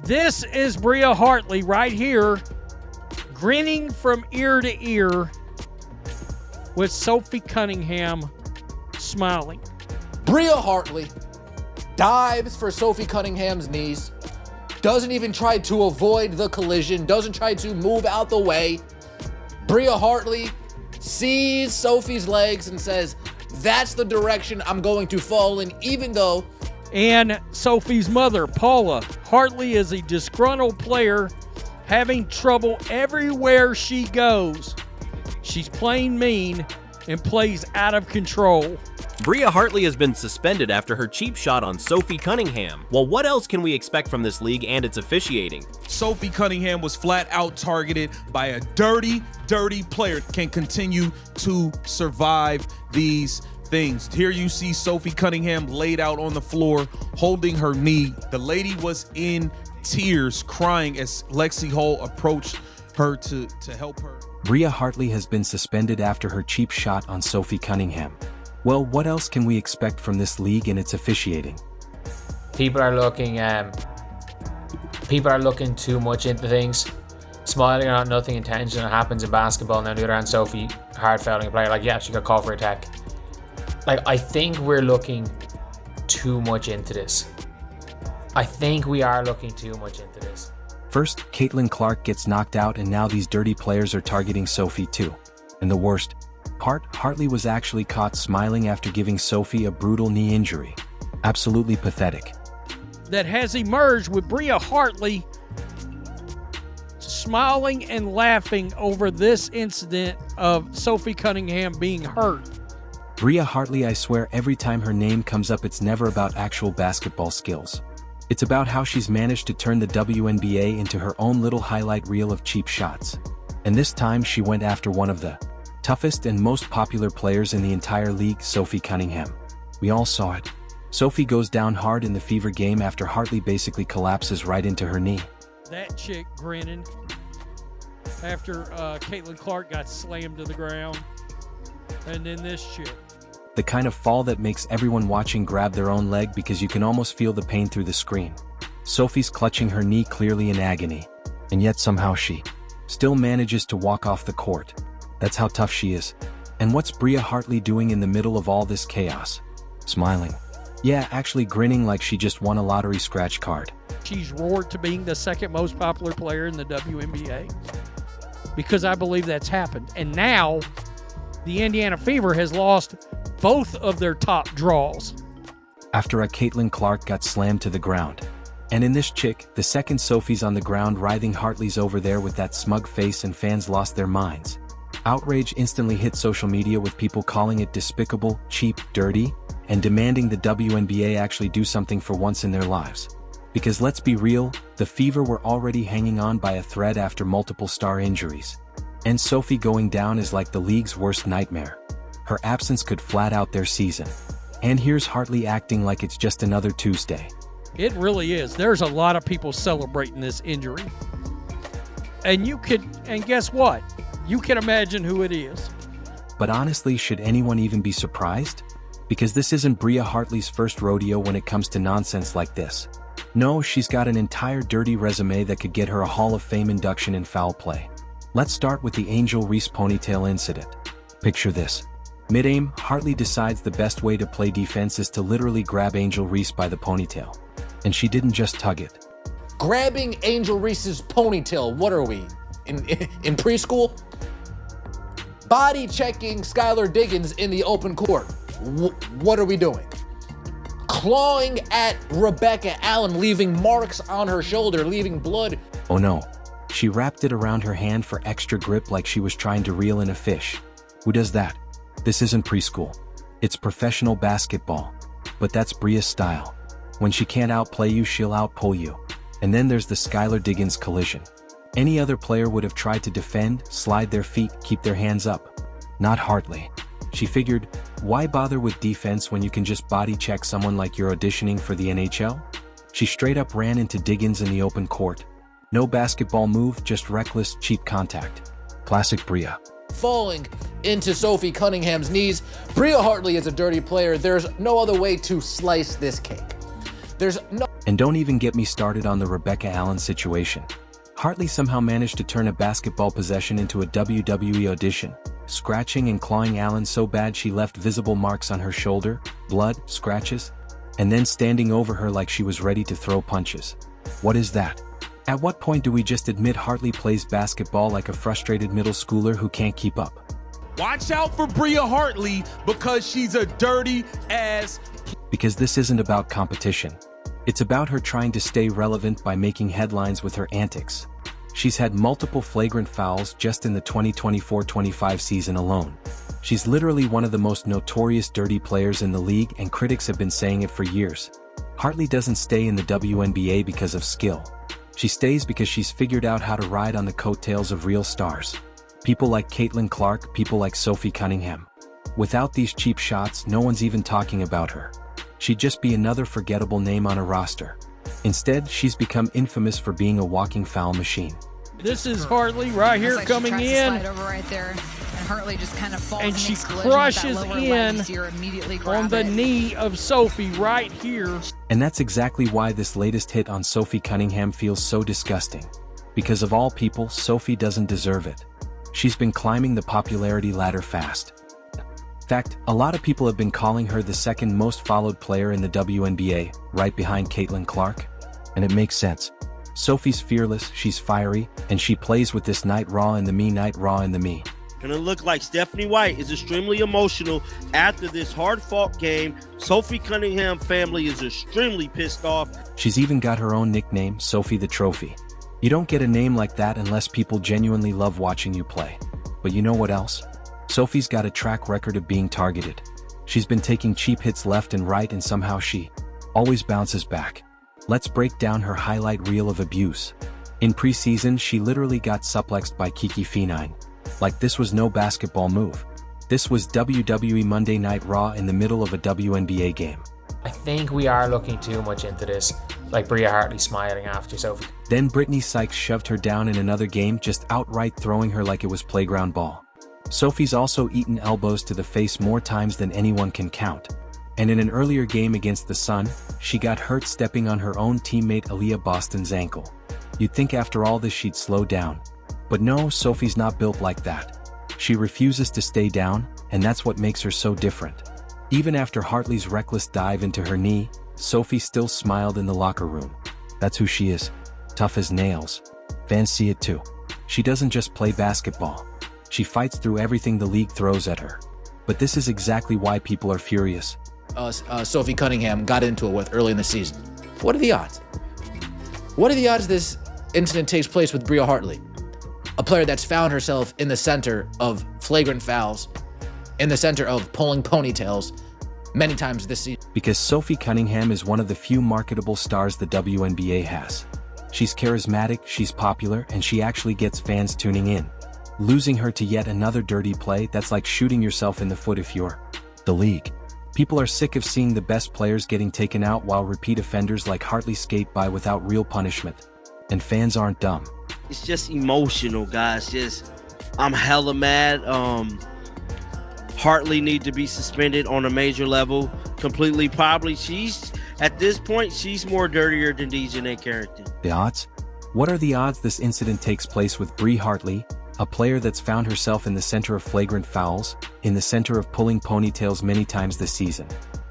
This is Bria Hartley right here, grinning from ear to ear with Sophie Cunningham smiling. Bria Hartley dives for Sophie Cunningham's knees, doesn't even try to avoid the collision, doesn't try to move out the way. Bria Hartley sees Sophie's legs and says, that's the direction I'm going to fall in, even though... And Sophie's mother, Paula Hartley, is a disgruntled player having trouble everywhere she goes. She's playing mean and plays out of control. Bria Hartley has been suspended after her cheap shot on Sophie Cunningham. Well, what else can we expect from this league and its officiating? Sophie Cunningham was flat out targeted by a dirty player. Can continue to survive these things. Here you see Sophie Cunningham laid out on the floor, holding her knee. The lady was in tears, crying as Lexi Hull approached her to help her. Bria Hartley has been suspended after her cheap shot on Sophie Cunningham. Well, what else can we expect from this league and its officiating? People are looking too much into things. Smiling or not, nothing intentional happens in basketball. Now, on the other hand, Sophie hard fouling a player, like, yeah, she got called for attack. Like, I think we're looking too much into this. I think we are looking too much into this. First, Caitlin Clark gets knocked out, and now these dirty players are targeting Sophie too. And the worst part, Hartley was actually caught smiling after giving Sophie a brutal knee injury. Absolutely pathetic. That has emerged with Bria Hartley smiling and laughing over this incident of Sophie Cunningham being hurt. Bria Hartley, I swear every time her name comes up, it's never about actual basketball skills. It's about how she's managed to turn the WNBA into her own little highlight reel of cheap shots. And this time she went after one of the toughest and most popular players in the entire league, Sophie Cunningham. We all saw it. Sophie goes down hard in the fever game after Hartley basically collapses right into her knee. That chick grinning after Caitlin Clark got slammed to the ground. And then this chick. The kind of fall that makes everyone watching grab their own leg because you can almost feel the pain through the screen. Sophie's clutching her knee, clearly in agony. And yet somehow she still manages to walk off the court. That's how tough she is. And what's Bria Hartley doing in the middle of all this chaos? Smiling. Yeah, actually grinning like she just won a lottery scratch card. She's roared to being the second most popular player in the WNBA. Because I believe that's happened. And now, the Indiana Fever has lost both of their top draws. After a Caitlin Clark got slammed to the ground. And in this chick, the second Sophie's on the ground writhing, Hartley's over there with that smug face, and fans lost their minds. Outrage instantly hit social media, with people calling it despicable, cheap, dirty, and demanding the WNBA actually do something for once in their lives. Because let's be real, the Fever were already hanging on by a thread after multiple star injuries. And Sophie going down is like the league's worst nightmare. Her absence could flat out their season. And here's Hartley acting like it's just another Tuesday. It really is. There's a lot of people celebrating this injury. And guess what? You can imagine who it is. But honestly, should anyone even be surprised? Because this isn't Bria Hartley's first rodeo when it comes to nonsense like this. No, she's got an entire dirty resume that could get her a Hall of Fame induction in foul play. Let's start with the Angel Reese ponytail incident. Picture this. Mid-aim, Hartley decides the best way to play defense is to literally grab Angel Reese by the ponytail. And she didn't just tug it. Grabbing Angel Reese's ponytail, what are we, in preschool? Body checking Skylar Diggins in the open court. What are we doing? Clawing at Rebecca Allen, leaving marks on her shoulder, leaving blood. Oh no. She wrapped it around her hand for extra grip like she was trying to reel in a fish. Who does that? This isn't preschool. It's professional basketball. But that's Bria's style. When she can't outplay you, she'll outpull you. And then there's the Skylar Diggins collision. Any other player would have tried to defend, slide their feet, keep their hands up. Not Hartley. She figured, why bother with defense when you can just body check someone like you're auditioning for the NHL? She straight up ran into Diggins in the open court. No basketball move, just reckless, cheap contact. Classic Bria. Falling into Sophie Cunningham's knees. Bria Hartley is a dirty player. There's no other way to slice this cake. And don't even get me started on the Rebecca Allen situation. Hartley somehow managed to turn a basketball possession into a WWE audition, scratching and clawing Allen so bad she left visible marks on her shoulder, blood, scratches, and then standing over her like she was ready to throw punches. What is that? At what point do we just admit Hartley plays basketball like a frustrated middle schooler who can't keep up? Watch out for Bria Hartley because she's a dirty ass. Because this isn't about competition. It's about her trying to stay relevant by making headlines with her antics. She's had multiple flagrant fouls just in the 2024-25 season alone. She's literally one of the most notorious dirty players in the league, and critics have been saying it for years. Hartley doesn't stay in the WNBA because of skill. She stays because she's figured out how to ride on the coattails of real stars. People like Caitlin Clark, people like Sophie Cunningham. Without these cheap shots, no one's even talking about her. She'd just be another forgettable name on a roster. Instead, she's become infamous for being a walking foul machine. This is Hartley right here coming in. Over right there. And Hartley just kind of falls And and she makes collision with crushes that lower in leg, so you're immediately on grab the it. knee of Sophie right here. And that's exactly why this latest hit on Sophie Cunningham feels so disgusting. Because of all people, Sophie doesn't deserve it. She's been climbing the popularity ladder fast. In fact, a lot of people have been calling her the second most followed player in the WNBA, right behind Caitlin Clark. And it makes sense. Sophie's fearless, she's fiery, and she plays with this night raw in the me, night raw in the me. And it looked like Stephanie White is extremely emotional after this hard-fought game. Sophie Cunningham family is extremely pissed off. She's even got her own nickname, Sophie the Trophy. You don't get a name like that unless people genuinely love watching you play. But you know what else? Sophie's got a track record of being targeted. She's been taking cheap hits left and right, and somehow she always bounces back. Let's break down her highlight reel of abuse. In preseason, she literally got suplexed by Kiki Fenine. Like this was no basketball move. This was WWE Monday Night Raw in the middle of a WNBA game. I think we are looking too much into this, like Bria Hartley smiling after Sophie. Then Brittany Sykes shoved her down in another game, just outright throwing her like it was playground ball. Sophie's also eaten elbows to the face more times than anyone can count. And in an earlier game against the Sun, she got hurt stepping on her own teammate Aaliyah Boston's ankle. You'd think after all this she'd slow down. But no, Sophie's not built like that. She refuses to stay down, and that's what makes her so different. Even after Hartley's reckless dive into her knee, Sophie still smiled in the locker room. That's who she is. Tough as nails. Fans see it too. She doesn't just play basketball. She fights through everything the league throws at her. But this is exactly why people are furious. Sophie Cunningham got into it with early in the season. What are the odds? What are the odds this incident takes place with Bria Hartley? A player that's found herself in the center of flagrant fouls, in the center of pulling ponytails many times this season. Because Sophie Cunningham is one of the few marketable stars the WNBA has. She's charismatic, she's popular, and she actually gets fans tuning in. Losing her to yet another dirty play, that's like shooting yourself in the foot if you're the league. People are sick of seeing the best players getting taken out while repeat offenders like Hartley skate by without real punishment. And fans aren't dumb. It's just emotional, guys. I'm hella mad. Hartley need to be suspended on a major level completely. Probably at this point, she's more dirtier than Dejanay Carrington. The odds? What are the odds this incident takes place with Bria Hartley, a player that's found herself in the center of flagrant fouls, in the center of pulling ponytails many times this season?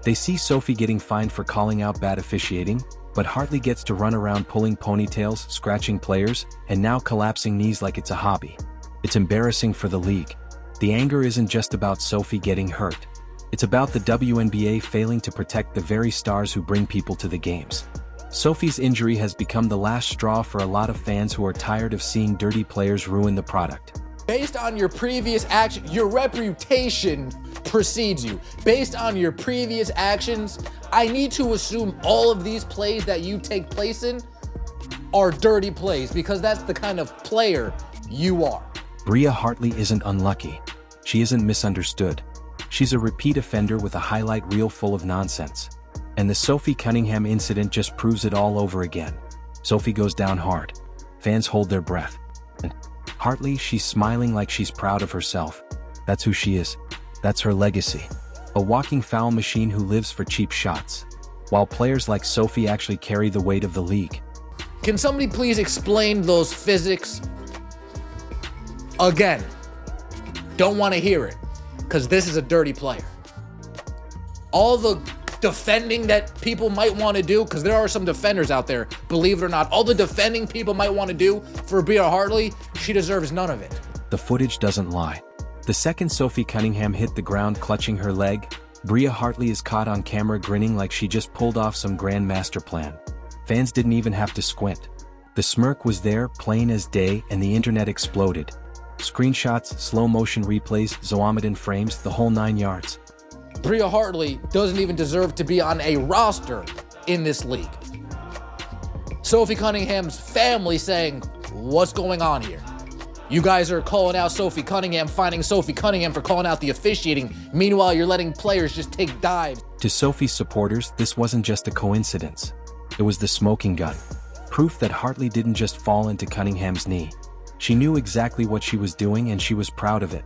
They see Sophie getting fined for calling out bad officiating, but Hartley gets to run around pulling ponytails, scratching players, and now collapsing knees like it's a hobby. It's embarrassing for the league. The anger isn't just about Sophie getting hurt. It's about the WNBA failing to protect the very stars who bring people to the games. Sophie's injury has become the last straw for a lot of fans who are tired of seeing dirty players ruin the product. Based on your previous action, your reputation precedes you. Based on your previous actions, I need to assume all of these plays that you take place in are dirty plays, because that's the kind of player you are. Bria Hartley isn't unlucky. She isn't misunderstood. She's a repeat offender with a highlight reel full of nonsense. And the Sophie Cunningham incident just proves it all over again. Sophie goes down hard. Fans hold their breath. And Hartley, she's smiling like she's proud of herself. That's who she is. That's her legacy. A walking foul machine who lives for cheap shots. while players like Sophie actually carry the weight of the league. Can somebody please explain those physics? Again, don't want to hear it, because this is a dirty player. All the defending that people might want to do, because there are some defenders out there, believe it or not, all the defending people might want to do for Bria Hartley, she deserves none of it. The footage doesn't lie. The second Sophie Cunningham hit the ground clutching her leg, Bria Hartley is caught on camera grinning like she just pulled off some grand master plan. Fans didn't even have to squint. The smirk was there, plain as day, and the internet exploded. Screenshots, slow motion replays, Zoommed frames, the whole 9 yards. Bria Hartley doesn't even deserve to be on a roster in this league. Sophie Cunningham's family saying, what's going on here? You guys are calling out Sophie Cunningham, finding Sophie Cunningham for calling out the officiating. Meanwhile, you're letting players just take dives. To Sophie's supporters, this wasn't just a coincidence. It was the smoking gun. Proof that Hartley didn't just fall into Cunningham's knee. She knew exactly what she was doing and she was proud of it.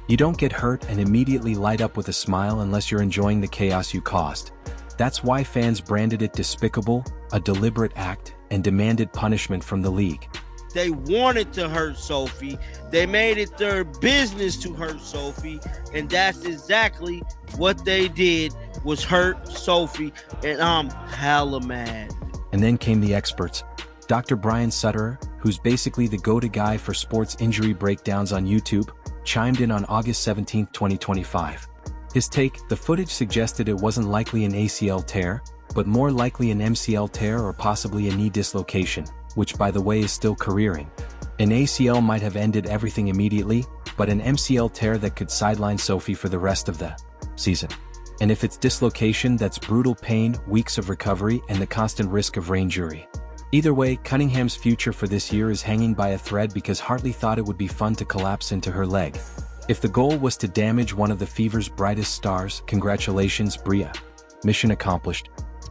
You don't get hurt and immediately light up with a smile unless you're enjoying the chaos you caused. That's why fans branded it despicable, a deliberate act, and demanded punishment from the league. They wanted to hurt Sophie. They made it their business to hurt Sophie. And that's exactly what they did, was hurt Sophie. And I'm hella mad. And then came the experts. Dr. Brian Sutterer, who's basically the go-to guy for sports injury breakdowns on YouTube, chimed in on August 17, 2025. His take, the footage suggested it wasn't likely an ACL tear, but more likely an MCL tear or possibly a knee dislocation, which by the way is still careering. An ACL might have ended everything immediately, but an MCL tear that could sideline Sophie for the rest of the season. And if it's dislocation, that's brutal pain, weeks of recovery, and the constant risk of re-injury. Either way, Cunningham's future for this year is hanging by a thread because Hartley thought it would be fun to collapse into her leg. If the goal was to damage one of the Fever's brightest stars, congratulations, Bria. Mission accomplished.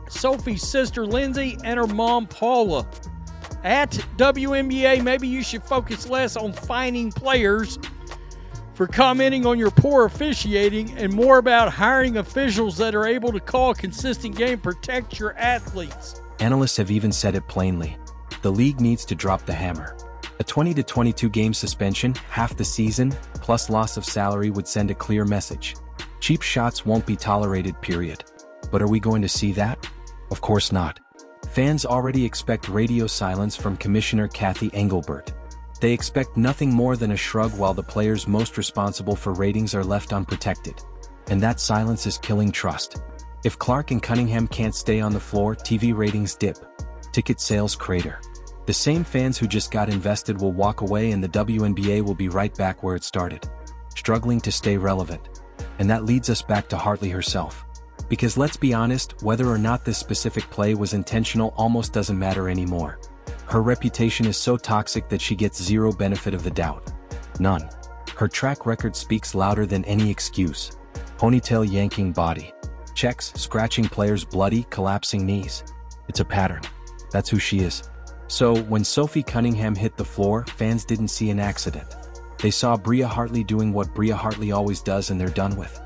Sophie's sister Lindsay and her mom Paula. At WNBA, maybe you should focus less on fining players for commenting on your poor officiating and more about hiring officials that are able to call a consistent game, protect your athletes. Analysts have even said it plainly. The league needs to drop the hammer. A 20 to 22 game suspension, half the season, plus loss of salary would send a clear message. Cheap shots won't be tolerated, period. But are we going to see that? Of course not. Fans already expect radio silence from Commissioner Kathy Engelbert. They expect nothing more than a shrug while the players most responsible for ratings are left unprotected. And that silence is killing trust. If Clark and Cunningham can't stay on the floor, TV ratings dip. Ticket sales crater. The same fans who just got invested will walk away and the WNBA will be right back where it started. Struggling to stay relevant. And that leads us back to Hartley herself. Because let's be honest, whether or not this specific play was intentional almost doesn't matter anymore. Her reputation is so toxic that she gets zero benefit of the doubt. None. Her track record speaks louder than any excuse. Ponytail yanking body. Checks, scratching players' bloody, collapsing knees. It's a pattern. That's who she is. So, when Sophie Cunningham hit the floor, fans didn't see an accident. They saw Bria Hartley doing what Bria Hartley always does and they're done with.